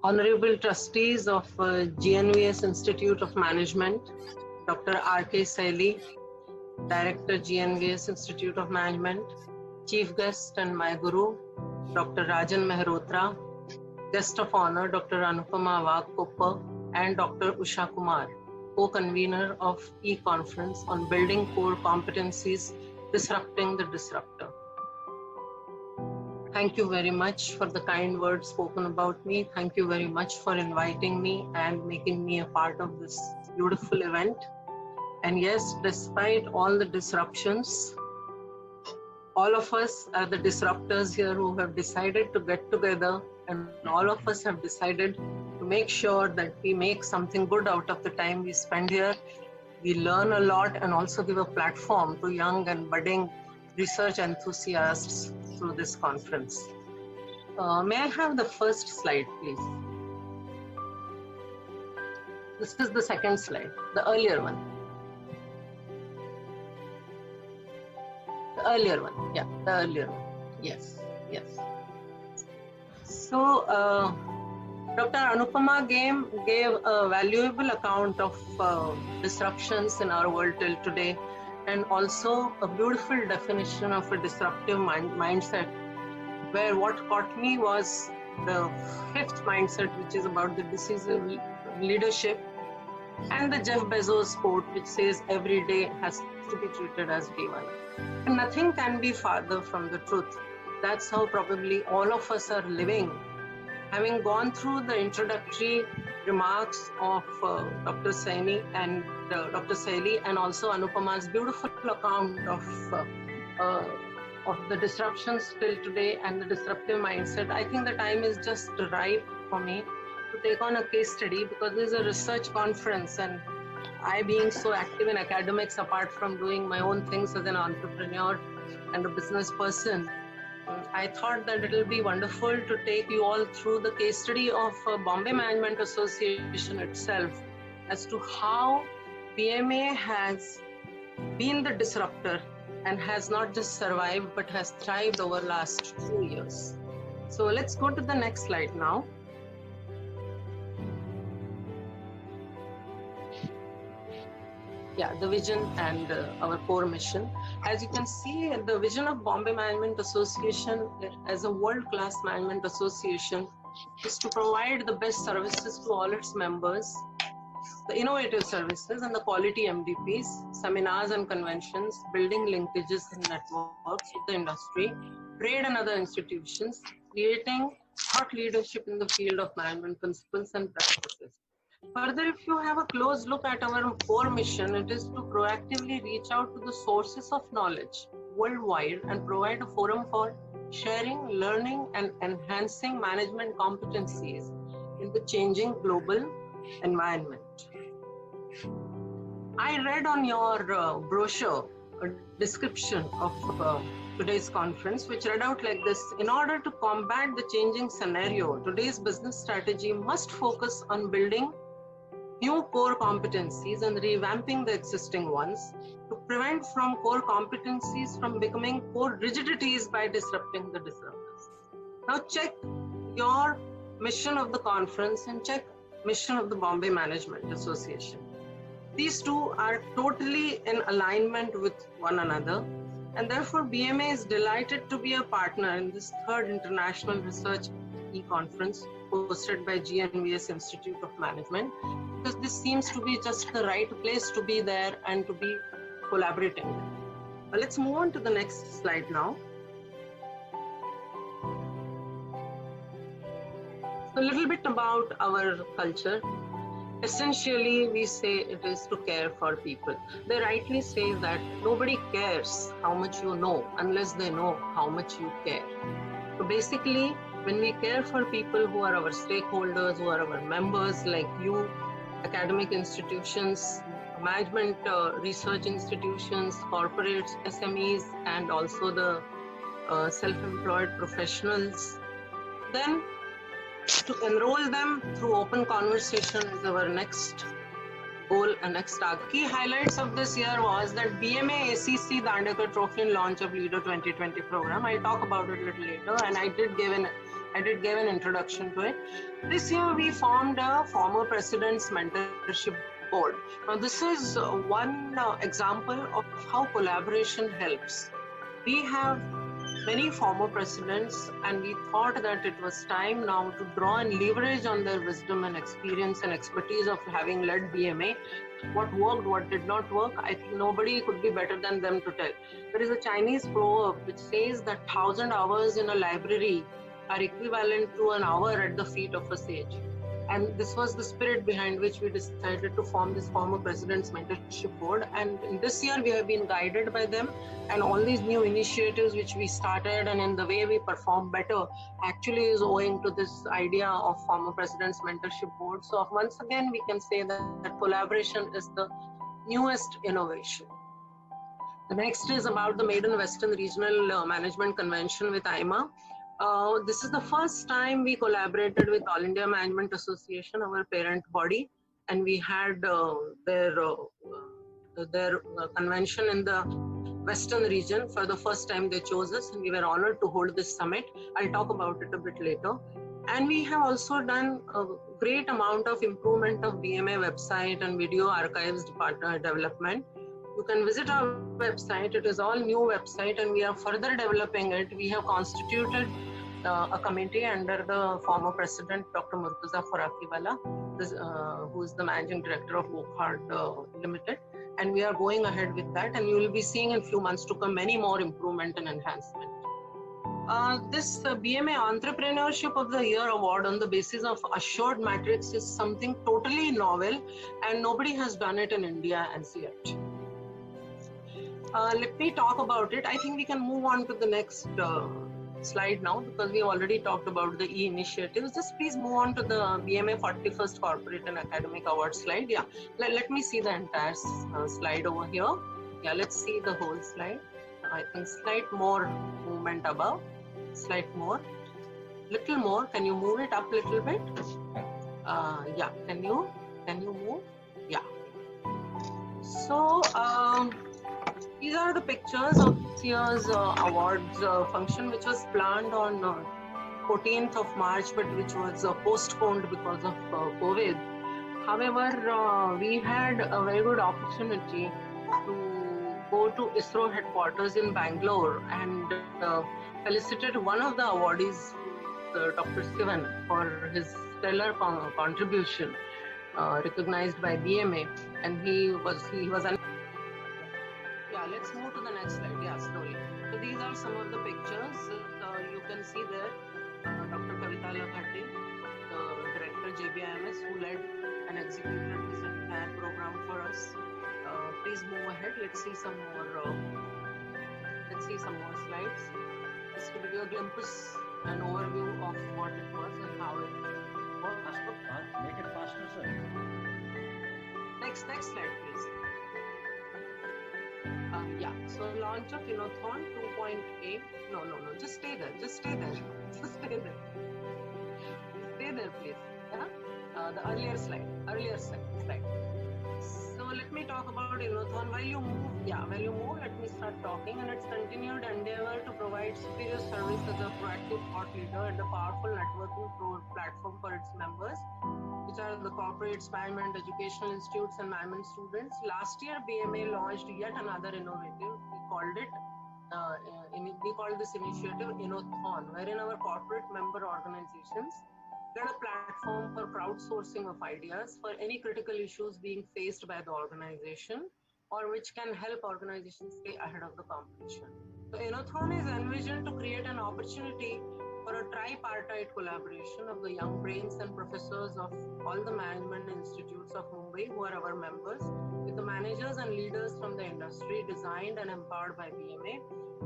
Honorable Trustees of GNVS Institute of Management, Dr. R.K.Saily, Director, GNVS Institute of Management, Chief Guest and my Guru, Dr. Rajen Mehrotra, Guest of Honor, Dr. Anupama Wagh-Koppar and Dr. Usha Kumar, co-convener of e-conference on building core competencies, disrupting the disruptor. Thank you very much for the kind words spoken about me. Thank you very much for inviting me and making me a part of this beautiful event. And yes, despite all the disruptions, all of us are the disruptors here who have decided to get together, and all of us have decided to make sure that we make something good out of the time we spend here. We learn a lot and also give a platform to young and budding research enthusiasts through this conference. May I have the first slide, please? This is the second slide, the earlier one. The earlier one, yeah, the earlier one. Yes, yes. So, Dr. Anupama gave a valuable account of disruptions in our world till today, and also a beautiful definition of a disruptive mindset, where what caught me was the fifth mindset, which is about the decisive leadership, and the Jeff Bezos quote, which says every day has to be treated as day one. And nothing can be farther from the truth. That's how probably all of us are living. Having gone through the introductory remarks of Dr. Saini and Dr. Saily, and also Anupama's beautiful account of the disruptions till today and the disruptive mindset, I think the time is just ripe for me to take on a case study, because this is a research conference, and I, being so active in academics, apart from doing my own things as an entrepreneur and a business person, I thought that it will be wonderful to take you all through the case study of Bombay Management Association itself, as to how BMA has been the disruptor and has not just survived but has thrived over the last 2 years. So let's go to the next slide now. Yeah, the vision and our core mission. As you can see, the vision of Bombay Management Association as a world-class management association is to provide the best services to all its members, the innovative services and the quality MDPs, seminars and conventions, building linkages and networks with the industry, trade and other institutions, creating thought leadership in the field of management principles and practices. Further, if you have a close look at our core mission, it is to proactively reach out to the sources of knowledge worldwide and provide a forum for sharing, learning, and enhancing management competencies in the changing global environment. I read on your brochure a description of today's conference, which read out like this: in order to combat the changing scenario, today's business strategy must focus on building new core competencies and revamping the existing ones to prevent from core competencies from becoming core rigidities by disrupting the disruptors. Now check your mission of the conference and check mission of the Bombay Management Association. These two are totally in alignment with one another, and therefore BMA is delighted to be a partner in this third International Research e-conference hosted by GNVS Institute of Management, because this seems to be just the right place to be there and to be collaborating with. Let's move on to the next slide now. So a little bit about our culture. Essentially, we say it is to care for people. They rightly say that nobody cares how much you know unless they know how much you care. So basically, when we care for people who are our stakeholders, who are our members like you, academic institutions, management research institutions, corporates, SMEs, and also the self-employed professionals, then to enroll them through open conversation is our next goal and next target. Key highlights of this year was that BMA ACC Dandekar Trophy and launch of Leader 2020 program. I'll talk about it a little later, and I did give an I did give an introduction to it. This year we formed a former president's mentorship board. Now this is one example of how collaboration helps. We have many former presidents and we thought that it was time now to draw and leverage on their wisdom and experience and expertise of having led BMA. What worked, what did not work, I think nobody could be better than them to tell. There is a Chinese proverb which says that 1,000 hours in a library are equivalent to an hour at the feet of a sage. And this was the spirit behind which we decided to form this former president's mentorship board. And in this year, we have been guided by them, and all these new initiatives which we started and in the way we perform better actually is owing to this idea of former president's mentorship board. So once again, we can say that collaboration is the newest innovation. The next is about the Maiden Western Regional Management Convention with IMA. This is the first time we collaborated with All India Management Association, our parent body, and we had their convention in the Western region. For the first time they chose us, and we were honored to hold this summit. I'll talk about it a bit later. And we have also done a great amount of improvement of BMA website and video archives development. You can visit our website. It is all new website and we are further developing it. We have constituted a committee under the former president, Dr. Murtaza Farakiwala, who is the managing director of Wokhard Limited. And we are going ahead with that. And you will be seeing in a few months to come many more improvement and enhancement. This BMA Entrepreneurship of the Year award on the basis of assured matrix is something totally novel and nobody has done it in India as yet. Let me talk about it. I think we can move on to the next slide now because we already talked about the E-initiatives. Just please move on to the BMA 41st Corporate and Academic Award slide. Yeah, let me see the entire slide over here. Yeah, let's see the whole slide. I think slight more movement above, slight more, little more. Can you move it up a little bit? Yeah, can you move? Yeah. So, these are the pictures of this year's awards function, which was planned on 14th of March, but which was postponed because of COVID. However, we had a very good opportunity to go to ISRO headquarters in Bangalore and felicited one of the awardees, Dr. Sivan, for his stellar contribution recognized by BMA, and he was yeah, let's move to the next slide. Yeah, slowly. So these are some of the pictures. You can see there Dr. Kavita Lakhati, the director JBIMS, who led and executed this entire program for us. Please move ahead. Let's see some more. Let's see some more slides. Just to give you a glimpse, an overview of what it was and how it worked. Make it faster, sir. Next slide, please. Yeah, so launch of Keynote 2.8. No, just stay there. Stay there, please. Yeah? The earlier slide. So let me talk about Keynote. While you move, let me start talking. And its continued endeavor to provide superior service as a proactive thought leader and a powerful networking platform for its members, which are the corporates, management, educational institutes, and management students. Last year, BMA launched yet another innovative. We called this initiative Innothon, wherein our corporate member organizations get a platform for crowdsourcing of ideas for any critical issues being faced by the organization, or which can help organizations stay ahead of the competition. So Innothon is envisioned to create an opportunity for a tripartite collaboration of the young brains and professors of all the management institutes of Mumbai who are our members, with the managers and leaders from the industry designed and empowered by BMA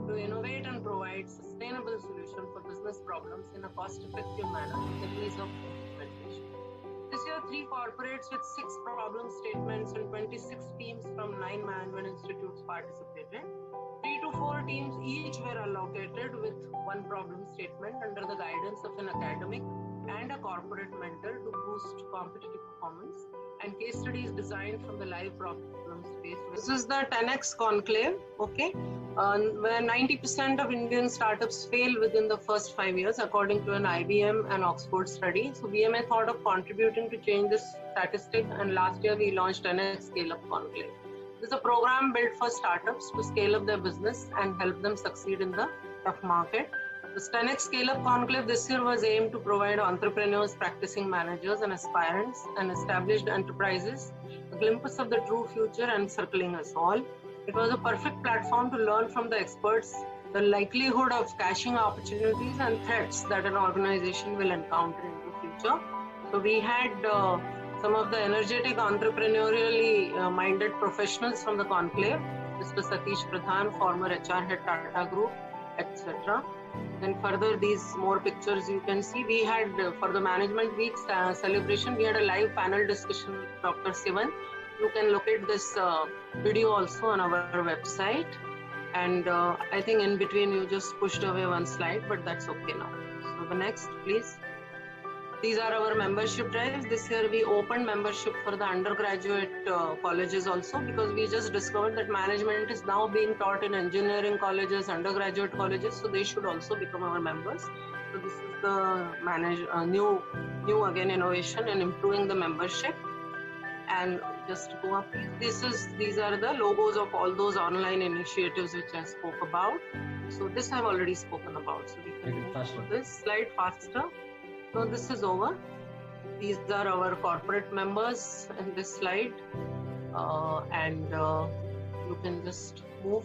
to innovate and provide sustainable solutions for business problems in a cost-effective manner with the ease of implementation. This year, 3 corporates with 6 problem statements and 26 teams from 9 management institutes participated. 3 to 4 teams each were allocated with 1 problem statement under the guidance of an academic and a corporate mentor to boost competitive performance, and case studies designed from the live problem space. This is the 10x conclave, okay? where 90% of Indian startups fail within the first 5 years, according to an IBM and Oxford study. So BMA thought of contributing to change this statistic, and last year we launched 10x Scale-Up Conclave. This is a program built for startups to scale up their business and help them succeed in the tough market. The 10x Scale-Up Conclave this year was aimed to provide entrepreneurs, practicing managers and aspirants and established enterprises a glimpse of the true future encircling us all. It was a perfect platform to learn from the experts the likelihood of caching opportunities and threats that an organization will encounter in the future. So we had some of the energetic, entrepreneurially minded professionals from the conclave. Mr. Satish Pradhan, former HR head Tata Group, etc. Then further, these more pictures you can see. We had for the Management Week celebration, we had a live panel discussion with Dr. Sivan. You can locate this video also on our website. And I think in between you just pushed away one slide, but that's okay now. So the next, please. These are our membership drives. This year we opened membership for the undergraduate colleges also, because we just discovered that management is now being taught in engineering colleges, undergraduate colleges, so they should also become our members. So this is the new again innovation in improving the membership. And just go up, these are the logos of all those online initiatives which I spoke about. So this I've already spoken about. So we can move to this slide faster. So this is over. These are our corporate members in this slide, and you can just move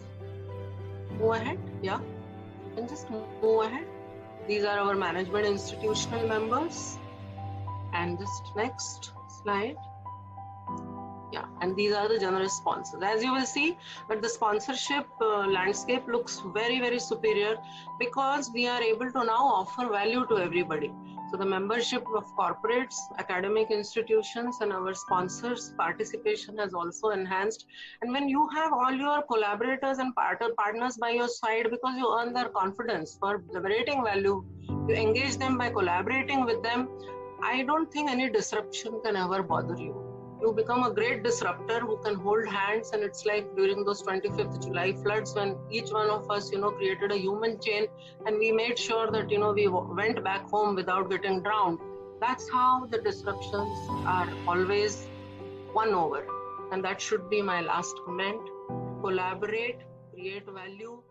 ahead. Yeah, you can just move ahead. These are our management institutional members, and just next slide. Yeah, and these are the generous sponsors. As you will see, that the sponsorship landscape looks very, very superior, because we are able to now offer value to everybody. So the membership of corporates, academic institutions, and our sponsors' participation has also enhanced. And when you have all your collaborators and partners by your side, because you earn their confidence for liberating value, you engage them by collaborating with them, I don't think any disruption can ever bother you. You become a great disruptor who can hold hands, and it's like during those 25th July floods, when each one of us, created a human chain, and we made sure that, we went back home without getting drowned. That's how the disruptions are always won over. And that should be my last comment. Collaborate, create value,